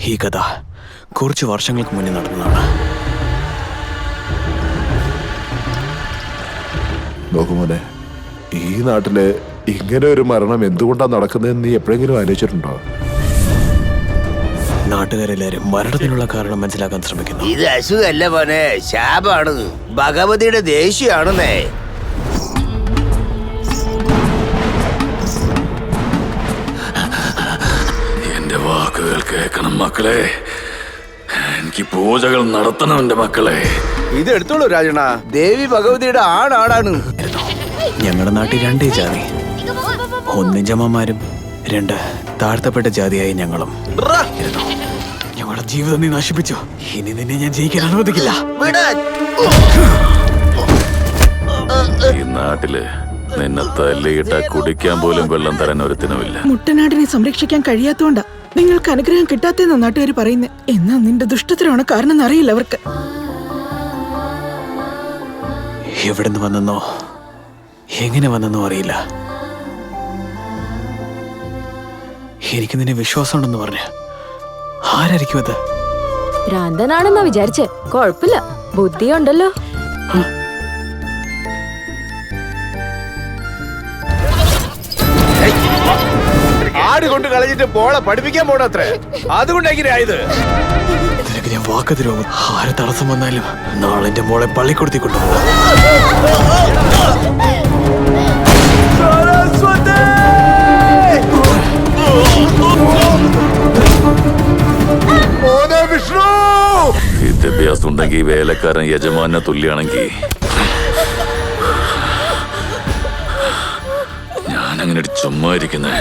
ഈ കഥ കുറച്ച് വർഷങ്ങൾക്ക് മുന്നേ നടന്നതാണ്. നോക്കുമോനെ, ഈ നാട്ടില് ഇങ്ങനെ ഒരു മരണം എന്തുകൊണ്ടാണ് നടക്കുന്നതെന്ന് നീ എപ്പോഴെങ്കിലും ആലോചിച്ചിട്ടുണ്ടോ? നാട്ടുകാരെല്ലാരും മരണത്തിനുള്ള കാരണം മനസ്സിലാക്കാൻ ശ്രമിക്കുന്നു. ഇത് അസുഖല്ല മോനെ, ശാപാണ്. ഭഗവതിയുടെ ദേഷ്യമാണെന്നേ. എന്റെ വാക്കുകൾ കേൾക്കണം മക്കളെ. എനിക്ക് പൂജകൾ നടത്തണം എന്റെ മക്കളെ. ഇത് എടുത്തോളൂ രാജണ, ദേവി ഭഗവതിയുടെ ആണാടാണ്. ഞങ്ങളുടെ നാട്ടിൽ രണ്ടേ ജാതി, ഒന്ന് ജമ്മമാരും, രണ്ട് താഴ്ത്തപ്പെട്ട ജാതിയായി ഞങ്ങളും. ഞങ്ങളുടെ ജീവിതം നീ നശിപ്പിച്ചു. ഇനി നിന്നെ ഞാൻ ജയിക്കാൻ അനുവദിക്കില്ല. ഈ നാട്ടില് നിന്നെ തല്ലിയിട്ട കുടിക്കാൻ പോലും വെള്ളം തരാൻ ഒരുത്തിനുമില്ല. മുട്ടനാടിനെ സംരക്ഷിക്കാൻ കഴിയാത്തോണ്ടാ നിങ്ങൾക്ക് അനുഗ്രഹം കിട്ടാത്തെന്ന് നാട്ടുകാർ പറയുന്നേ. എന്നാ നിന്റെ ദുഷ്ടത്തിലാണ് കാരണം എന്നറിയില്ല അവർക്ക്. എവിടുന്ന് വന്നെന്നോ എങ്ങനെ വന്നെന്നോ അറിയില്ല. എനിക്ക് നിന്നെ വിശ്വാസമുണ്ടെന്ന് പറഞ്ഞ് ആരായിരിക്കും അത്? ഭ്രാന്തനാണെന്നാ വിചാരിച്ചേ. കൊഴപ്പില്ല, ബുദ്ധിയുണ്ടല്ലോ. ആട് കൊണ്ട് കളഞ്ഞിട്ട് മോളെ പഠിപ്പിക്കാൻ പോണത്രേ. അതുകൊണ്ട് എങ്ങനെയായത്? നിനക്ക് ഞാൻ വാക്ക് തരുമോ? ആര് തടസ്സം വന്നാലും നാളെ എന്റെ മോളെ പള്ളിക്കൊടുത്തി കൊണ്ടുപോകും. വിദ്യാഭ്യാസം ഉണ്ടെങ്കിൽ വേലക്കാരൻ യജമാനെ തുല്യാണെങ്കിൽ ഞാനങ്ങനെ ചുമ്മാ ഇരിക്കുന്നേ.